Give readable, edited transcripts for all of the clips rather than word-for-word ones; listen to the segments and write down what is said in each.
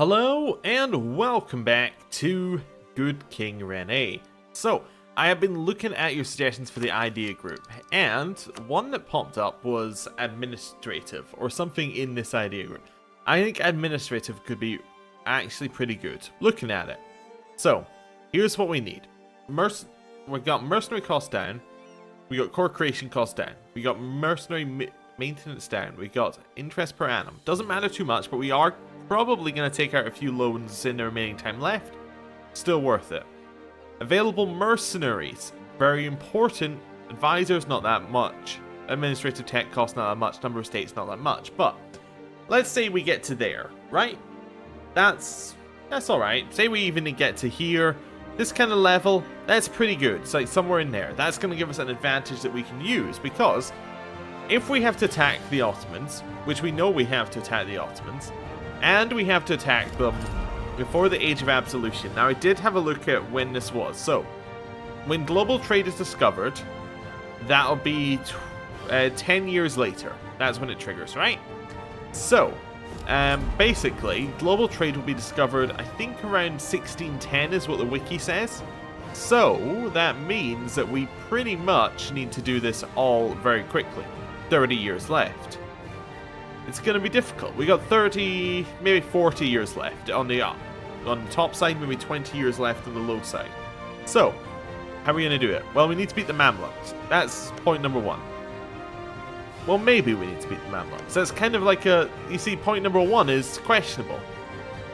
Hello and welcome back to Good King René. So, I have been looking at your suggestions for the idea group, and one that popped up was administrative, or something in this idea group. I think administrative could be actually pretty good, looking at it. So, here's what we need. We've got mercenary cost down, we got core creation cost down, we got mercenary maintenance down, we got interest per annum. Doesn't matter too much, but we are probably going to take out a few loans in the remaining time left. Still worth it. Available mercenaries. Very important. Advisors, not that much. Administrative tech costs, not that much. Number of states, not that much. But let's say we get to there, right? That's alright. Say we even get to here. This kind of level, that's pretty good. It's like somewhere in there. That's going to give us an advantage that we can use, because if we have to attack the Ottomans, which we know we have to attack the Ottomans, and we have to attack them before the Age of Absolution. Now, I did have a look at when this was. So, when global trade is discovered, that'll be 10 years later. That's when it triggers, right? So, basically, global trade will be discovered, I think around 1610 is what the wiki says. So, that means that we pretty much need to do this all very quickly. 30 years left. It's going to be difficult. We got 30, maybe 40 years left on the top side, maybe 20 years left on the low side. So, how are we going to do it? Well, we need to beat the Mamluks. That's point number one. Well, maybe we need to beat the Mamluks. That's kind of like a... You see, point number one is questionable.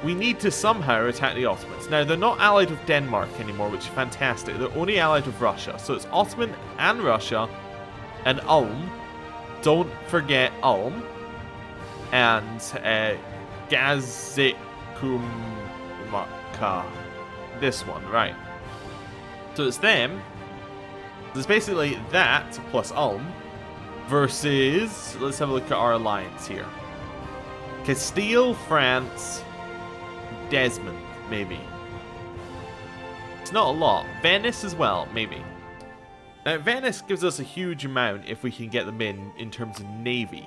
We need to somehow attack the Ottomans. Now, they're not allied with Denmark anymore, which is fantastic. They're only allied with Russia. So it's Ottoman and Russia and Ulm. Don't forget Ulm. And Gazikumaka. This one, right. So it's them. So it's basically that plus Ulm versus, let's have a look at our alliance here. Castile, France, Desmond, maybe. It's not a lot. Venice as well, maybe. Now, Venice gives us a huge amount if we can get them in terms of navy.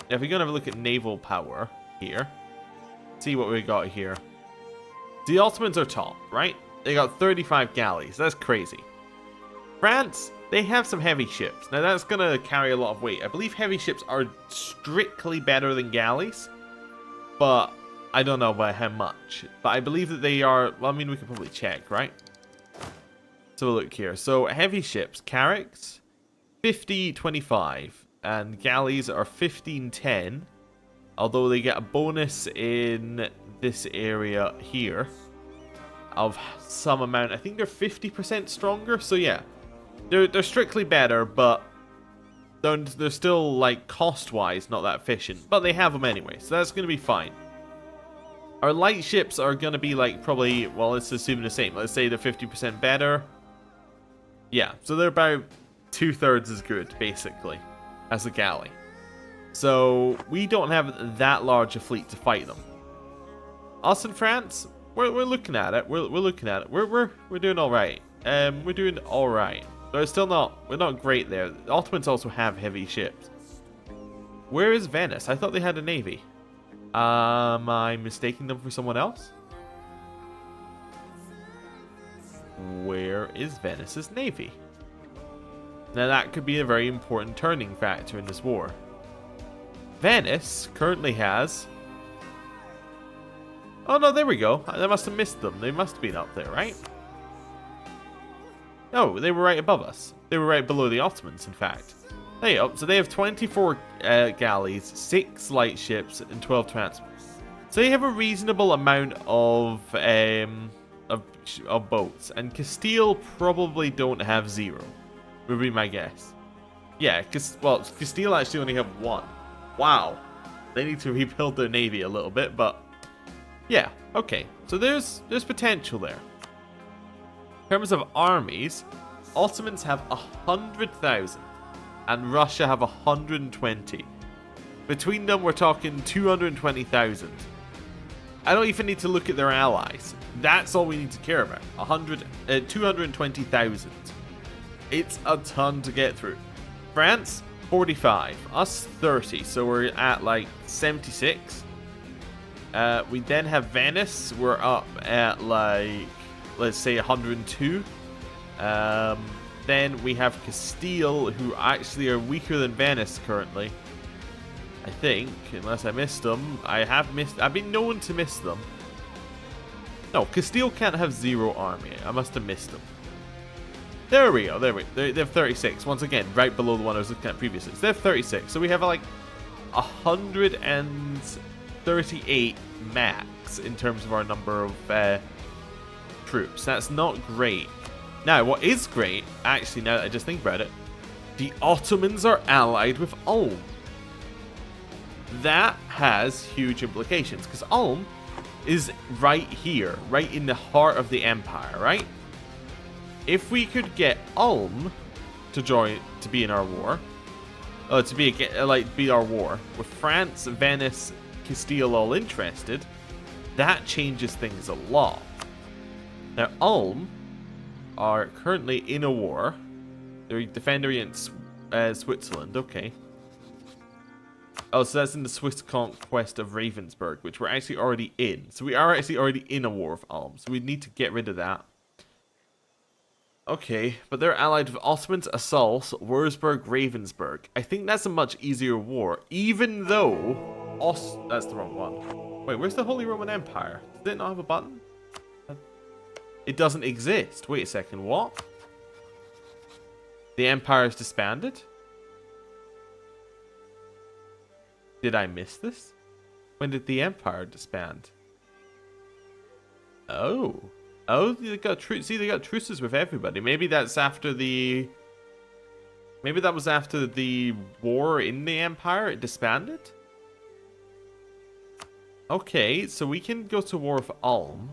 Now, if we're going to have a look at naval power here, see what we got here. The Ottomans are top, right? They got 35 galleys. That's crazy. France, they have some heavy ships. Now, that's going to carry a lot of weight. I believe heavy ships are strictly better than galleys, but I don't know by how much. But I believe that they are... Well, I mean, we can probably check, right? So we'll look here. So, heavy ships, carracks, 50-25. And galleys are 15-10, although they get a bonus in this area here of some amount. I think they're 50% stronger, so yeah. They're strictly better, but they're still, like, cost-wise not that efficient. But they have them anyway, so that's going to be fine. Our light ships are going to be, like, probably, well, let's assume the same. Let's say they're 50% better. Yeah, so they're about 2/3 as good, basically, as a galley. So we don't have that large a fleet to fight them. Us in France, we're looking at it. We're looking at it. We're doing all right. We're doing all right. But we're not great there. The Ottomans also have heavy ships. Where is Venice? I thought they had a navy. Am I mistaking them for someone else? Where is Venice's navy? Now that could be a very important turning factor in this war. Venice currently has... Oh no, there we go. I must have missed them. They must have been up there, right? No, they were right above us. They were right below the Ottomans, in fact. There you go. So they have 24 galleys, 6 light ships, and 12 transports. So they have a reasonable amount of boats. And Castile probably don't have 0. Would be my guess. Yeah, well, Castile actually only have 1. Wow. They need to rebuild their navy a little bit, but... Yeah, okay. So there's potential there. In terms of armies, Ottomans have 100,000. And Russia have 120. Between them, we're talking 220,000. I don't even need to look at their allies. That's all we need to care about. 220,000. It's a ton to get through. France, 45. Us, 30. So we're at like 76. We then have Venice. We're up at, like, let's say 102. Then we have Castile, who actually are weaker than Venice currently. I think, unless I missed them. I've been known to miss them. No, Castile can't have 0 army. I must have missed them. There we go. They have 36. Once again, right below the one I was looking at previously. So they have 36. So we have like 138 max in terms of our number of troops. That's not great. Now, what is great, actually, now that I just think about it, the Ottomans are allied with Ulm. That has huge implications, because Ulm is right here, right in the heart of the empire, right? If we could get Ulm to join, to be in our war, be our war, with France, Venice, Castile all interested, that changes things a lot. Now, Ulm are currently in a war. They're defending against Switzerland, okay. Oh, so that's in the Swiss conquest of Ravensburg, which we're actually already in. So we are actually already in a war with Ulm, so we need to get rid of that. Okay, but they're allied with Ottomans, Assault, Wurzburg, Ravensburg. I think that's a much easier war, even though... That's the wrong one. Wait, where's the Holy Roman Empire? Does it not have a button? It doesn't exist. Wait a second, what? The Empire is disbanded? Did I miss this? When did the Empire disband? Oh. Oh, they got they got truces with everybody. Maybe that's after the... Maybe that was after the war in the Empire. It disbanded? Okay, so we can go to war with Ulm.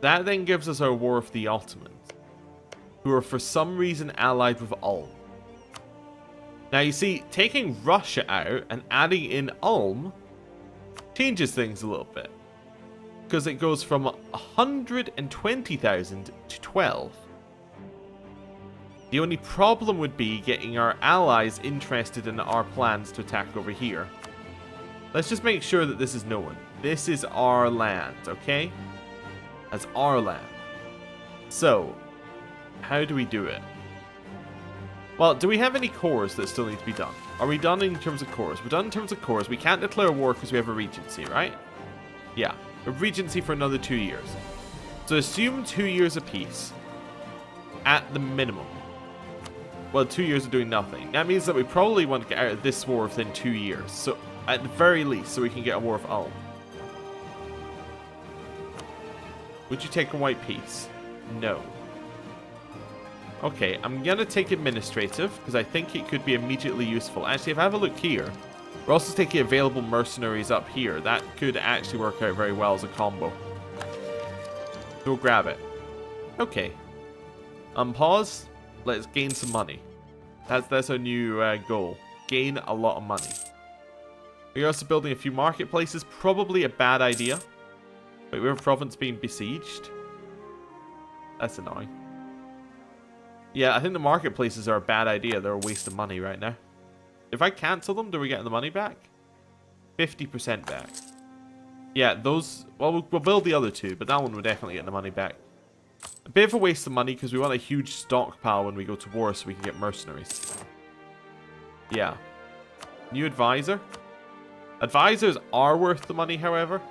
That then gives us our war with the Ottomans, who are for some reason allied with Ulm. Now you see, taking Russia out and adding in Ulm changes things a little bit. Because it goes from 120,000 to 12. The only problem would be getting our allies interested in our plans to attack over here. Let's just make sure that this is known. This is our land, okay? That's our land. So, how do we do it? Well, do we have any cores that still need to be done? Are we done in terms of cores? We're done in terms of cores. We can't declare war because we have a regency, right? Yeah. A regency for another 2 years. So assume 2 years apiece. At the minimum. Well, 2 years of doing nothing. That means that we probably want to get out of this war within 2 years. So, at the very least, so we can get a war of Ulm. Would you take a white peace? No. Okay, I'm gonna take administrative, because I think it could be immediately useful. Actually, if I have a look here, we're also taking available mercenaries up here. That could actually work out very well as a combo. So we'll grab it. Okay. Unpause. Let's gain some money. That's our new goal. Gain a lot of money. We're also building a few marketplaces. Probably a bad idea. Wait, we have Provence being besieged? That's annoying. Yeah, I think the marketplaces are a bad idea. They're a waste of money right now. If I cancel them, do we get the money back? 50% back. Yeah, those... Well, we'll build the other two, but that one will definitely get the money back. A bit of a waste of money because we want a huge stockpile when we go to war so we can get mercenaries. Yeah. New advisor. Advisors are worth the money, however.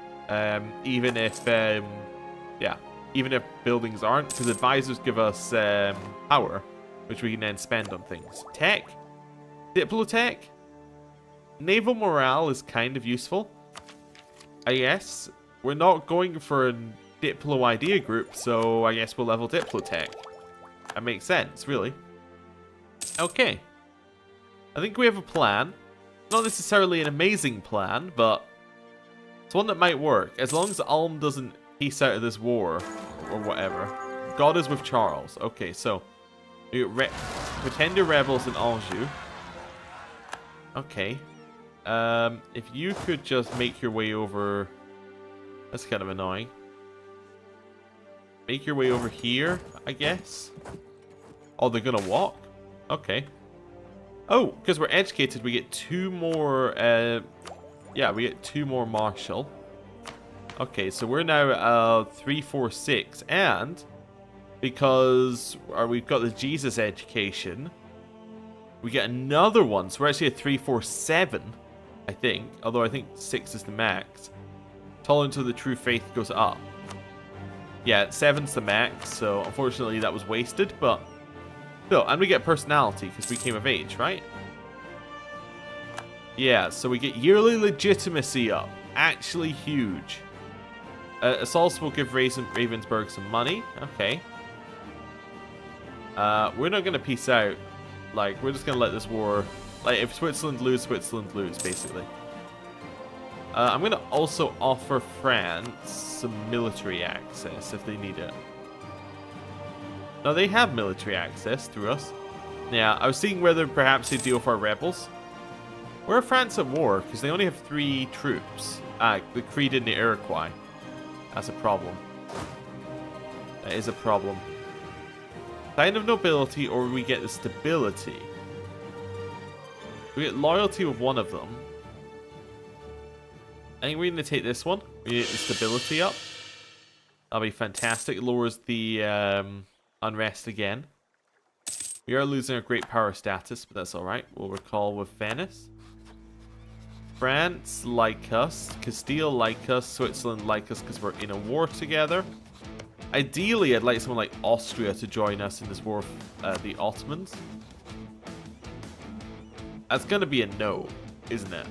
Even if... yeah. Even if buildings aren't, because advisors give us power, which we can then spend on things. Tech. Diplotech. Naval morale is kind of useful. I guess. We're not going for a Diplo idea group, so I guess we'll level Diplotech. That makes sense, really. Okay. I think we have a plan. Not necessarily an amazing plan, but it's one that might work. As long as Ulm doesn't peace out of this war, or whatever. God is with Charles. Okay, so we got Pretender rebels in Anjou. Okay. If you could just make your way over... That's kind of annoying. Make your way over here, I guess. Oh, they're gonna walk? Okay. Oh, because we're educated, we get 2 more... yeah, Yeah, we get 2 more marshal. Okay, so we're now 3, 4, 6, and because we've got the Jesus education, we get another one. So we're actually a 3, 4, 7, I think. Although I think 6 is the max. Tolerance of the true faith goes up. Yeah, 7's the max, so unfortunately that was wasted, but still, and we get personality because we came of age, right? Yeah, so we get yearly legitimacy up. Actually huge. Assaults will give Ravensburg some money. Okay. We're not going to peace out. Like, we're just going to let this war... Like, if Switzerland lose, basically. I'm going to also offer France some military access if they need it. No, they have military access through us. Yeah, I was seeing whether perhaps they deal with our rebels. Where are France at war? Because they only have 3 troops. The Creed and the Iroquois. That's a problem. That is a problem. Sign of nobility, or we get the stability. We get loyalty with one of them. I think we're going to take this one. We get the stability up. That'll be fantastic. It lowers the unrest again. We are losing our great power status, but that's alright. We'll recall with Venice. France like us. Castile like us. Switzerland like us because we're in a war together. Ideally, I'd like someone like Austria to join us in this war with the Ottomans. That's going to be a no, isn't it?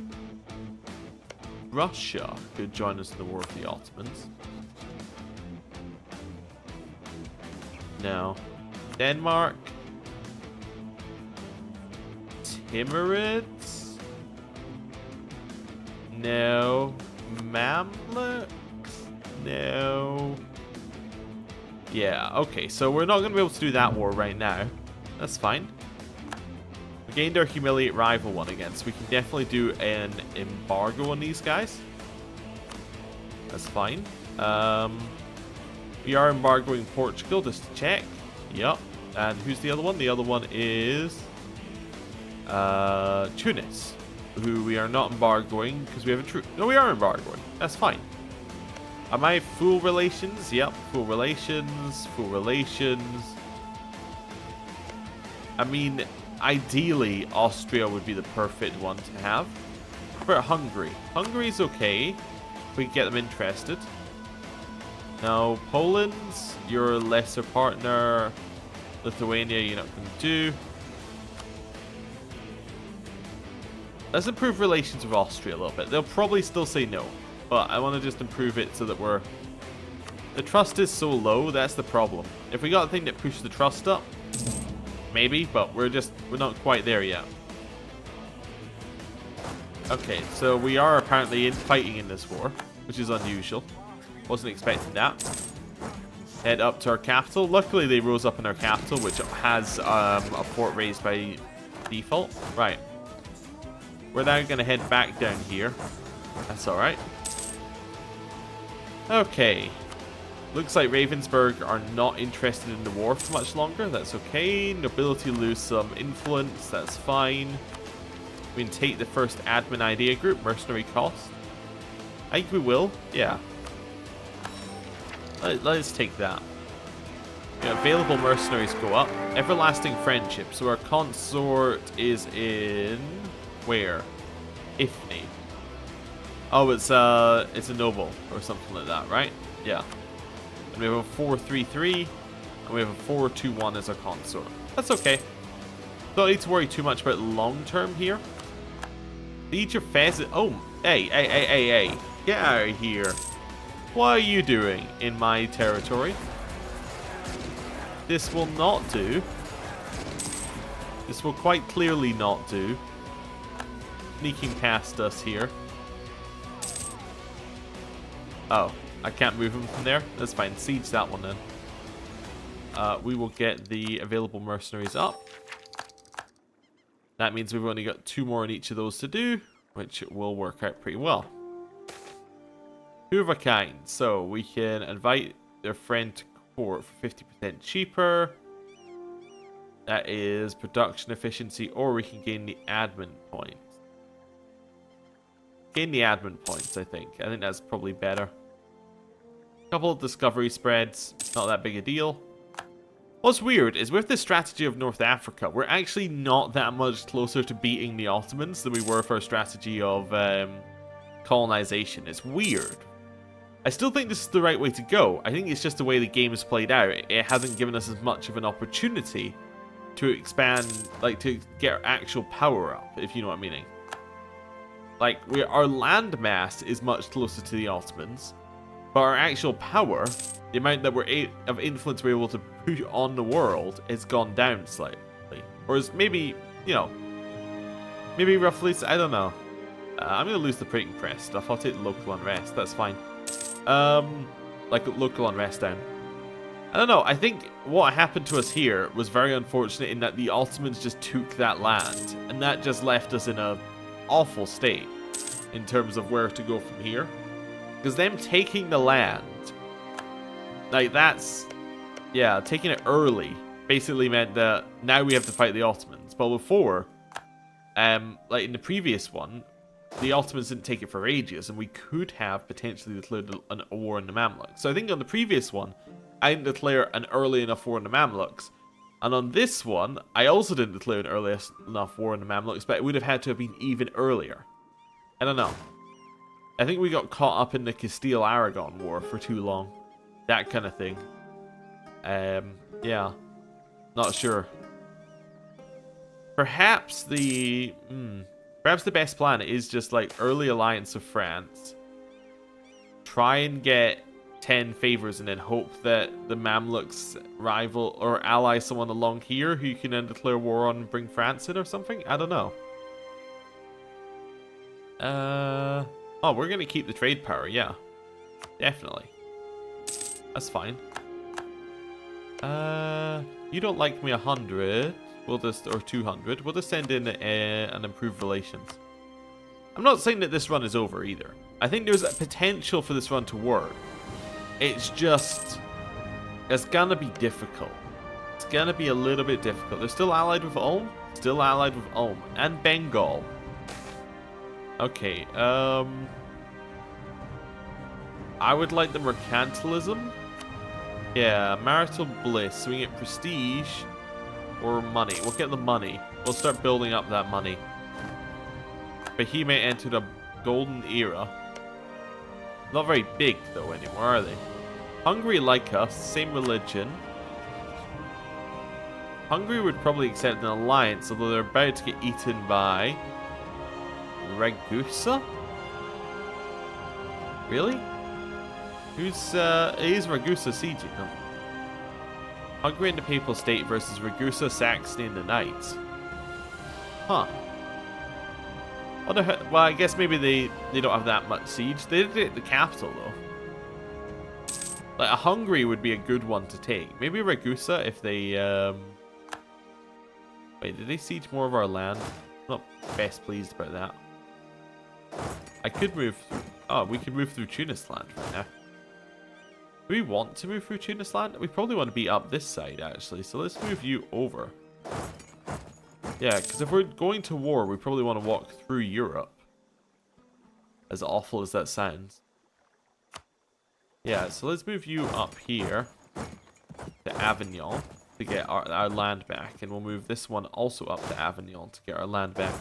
Russia could join us in the war with the Ottomans. No. Denmark. Timurids. No. Mamluks. No. Yeah, okay, so we're not going to be able to do that war right now. That's fine. We gained our humiliate rival one again, so we can definitely do an embargo on these guys. That's fine. We are embargoing Portugal, just to check. Yep. And who's the other one? The other one is Tunis, who we are not embargoing because we have a troop. No, we are embargoing. That's fine. Am I full relations? Yep, full relations, full relations. I mean, ideally, Austria would be the perfect one to have. What about Hungary? Hungary's okay. If we can get them interested. Now, Poland, you're a lesser partner. Lithuania, you're not going to do. Let's improve relations with Austria a little bit. They'll probably still say no. But I want to just improve it so that we're... The trust is so low, that's the problem. If we got a thing that pushes the trust up, maybe, but we're not quite there yet. Okay, so we are apparently fighting in this war, which is unusual. Wasn't expecting that. Head up to our capital. Luckily, they rose up in our capital, which has a fort raised by default. Right. We're now going to head back down here. That's alright. Okay. Looks like Ravensburg are not interested in the war for much longer. That's okay. Nobility lose some influence. That's fine. We can take the first admin idea group. Mercenary cost. I think we will. Yeah. Let's take that. Yeah, available mercenaries go up. Everlasting friendship. So our consort is in... Where? Ifni. Oh, it's a noble or something like that, right? Yeah. And we have a 4-3-3, and we have a 4-2-1 as our consort. That's okay. Don't need to worry too much about long term here. Siege of Fez. Oh, hey! Get out of here! What are you doing in my territory? This will not do. This will quite clearly not do. Sneaking past us here. Oh, I can't move him from there? That's fine. Siege that one then. We will get the available mercenaries up. That means we've only got 2 more in each of those to do, which will work out pretty well. 2 of a kind. So we can invite their friend to court for 50% cheaper. That is production efficiency, or we can gain the admin points. gain the admin points, I think. I think that's probably better. A couple of discovery spreads, not that big a deal. What's weird is with the strategy of North Africa, we're actually not that much closer to beating the Ottomans than we were for our strategy of colonization. It's weird. I still think this is the right way to go. I think it's just the way the game is played out. It hasn't given us as much of an opportunity to expand, like to get our actual power up, if you know what I'm meaning. Like, our land mass is much closer to the Ottomans, but our actual power, the amount that of influence we're able to put on the world, has gone down slightly. Or is maybe, you know, maybe roughly, I don't know. I'm going to lose the printing press stuff. I'll take local unrest. That's fine. Like local unrest down. I don't know. I think what happened to us here was very unfortunate in that the Ottomans just took that land. And that just left us in a awful state in terms of where to go from here. Because them taking the land, like that's, yeah, taking it early basically meant that now we have to fight the Ottomans. But before, like in the previous one, the Ottomans didn't take it for ages, and we could have potentially declared a war in the Mamluks. So I think on the previous one, I didn't declare an early enough war in the Mamluks. And on this one, I also didn't declare an early enough war in the Mamluks, but it would have had to have been even earlier. I don't know. I think we got caught up in the Castile-Aragon war for too long. That kind of thing. Yeah. Not sure. Perhaps the best plan is just like early alliance of France. Try and get 10 favors and then hope that the Mamluks rival or ally someone along here who you can then declare war on and bring France in or something? I don't know. Oh, we're going to keep the trade power, yeah. Definitely. That's fine. You don't like me 100. We'll just, or 200. We'll just send in an improved relations. I'm not saying that this run is over either. I think there's a potential for this run to work. It's just, it's gonna be difficult. It's gonna be a little bit difficult. They're still allied with Ulm? Still allied with Ulm. And Bengal. Okay, I would like the mercantilism. Yeah, marital bliss. So we get prestige or money. We'll get the money. We'll start building up that money. Bohemia entered a golden era. Not very big though anymore, are they? Hungary like us, same religion. Hungary would probably accept an alliance, although they're about to get eaten by Ragusa? Really? Who's is Ragusa sieging them? Hungary and the Papal State versus Ragusa, Saxony, and the Knights. Huh. Well, I guess maybe they don't have that much siege. They did it at the capital, though. Like, a Hungary would be a good one to take. Maybe Ragusa if they, Wait, did they siege more of our land? I'm not best pleased about that. I could move through... Oh, we could move through Tunis land right now. Do we want to move through Tunis land? We probably want to be up this side, actually. So let's move you over. Yeah, because if we're going to war, we probably want to walk through Europe. As awful as that sounds. Yeah, so let's move you up here to Avignon to get our land back. And we'll move this one also up to Avignon to get our land back.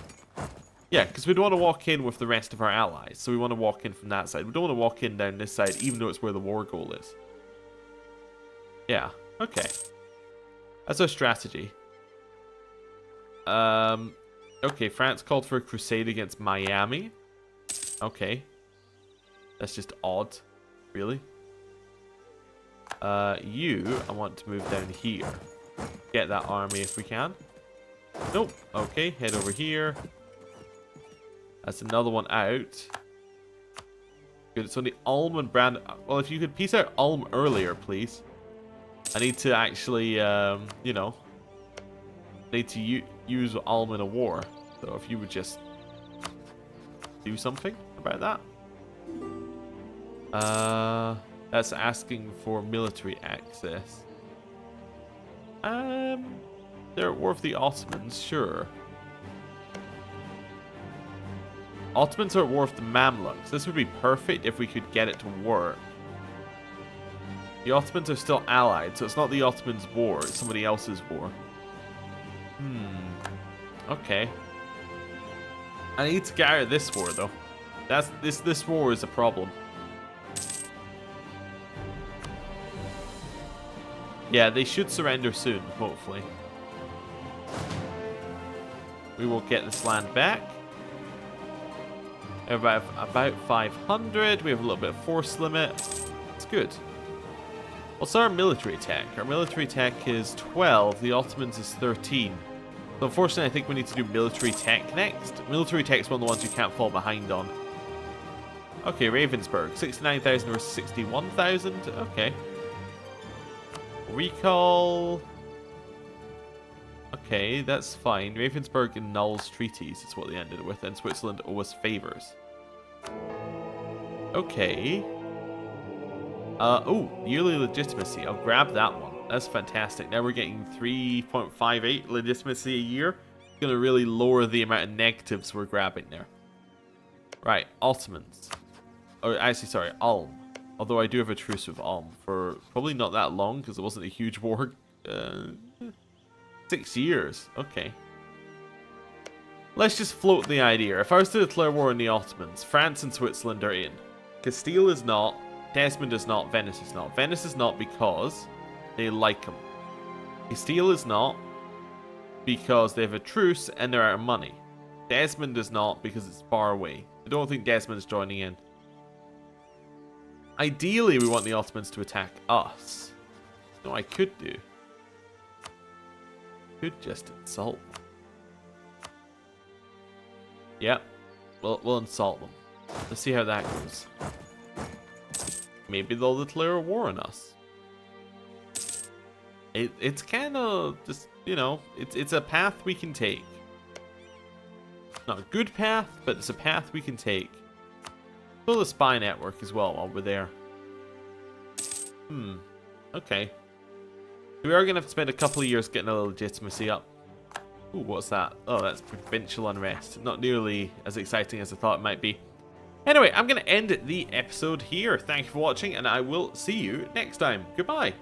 Yeah, because we don't want to walk in with the rest of our allies. So we want to walk in from that side. We don't want to walk in down this side, even though it's where the war goal is. Yeah, okay. That's our strategy. Okay, France called for a crusade against Miami. Okay. That's just odd. Really? I want to move down here. Get that army if we can. Nope. Okay, head over here. That's another one out. Good, so the Ulm and Brand... Well, if you could piece out Ulm earlier, please. I need to actually, you know... need to use Ulm in a war. So if you would just... do something about that. That's asking for military access. They're at war with the Ottomans, sure. Ottomans are at war with the Mamluks. This would be perfect if we could get it to work. The Ottomans are still allied, so it's not the Ottomans' war, it's somebody else's war. Okay. I need to get out of this war, though. This war is a problem. Yeah, they should surrender soon, hopefully. We will get this land back. About 500. We have a little bit of force limit. It's good. What's our military attack? Our military attack is 12. The Ottomans is 13. So unfortunately, I think we need to do military tech next. Military tech is one of the ones you can't fall behind on. Okay, Ravensburg. 69,000 versus 61,000. Okay. Recall. Okay, that's fine. Ravensburg annuls treaties is what they ended with, and Switzerland owes favors. Okay. Oh, yearly legitimacy. I'll grab that one. That's fantastic. Now we're getting 3.58 legitimacy a year. It's going to really lower the amount of negatives we're grabbing there. Right, Ottomans. Oh, actually, sorry, Ulm. Although I do have a truce with Ulm for probably not that long because it wasn't a huge war. 6 years. Okay. Let's just float the idea. If I was to declare war on the Ottomans, France and Switzerland are in. Castile is not. Desmond is not. Venice is not. Venice is not because they like him. Castile is not because they have a truce and they're out of money. Desmond is not because it's far away. I don't think Desmond is joining in. Ideally, we want the Ottomans to attack us. No, I could do. Could just insult them. Yep. We'll insult them. Let's see how that goes. Maybe they'll declare a war on us. It's kind of just, you know, it's a path we can take. Not a good path, but it's a path we can take. Build a spy network as well while we're there. Okay. We are going to have to spend a couple of years getting a legitimacy up. Ooh, what's that? Oh, that's provincial unrest. Not nearly as exciting as I thought it might be. Anyway, I'm going to end the episode here. Thank you for watching, and I will see you next time. Goodbye.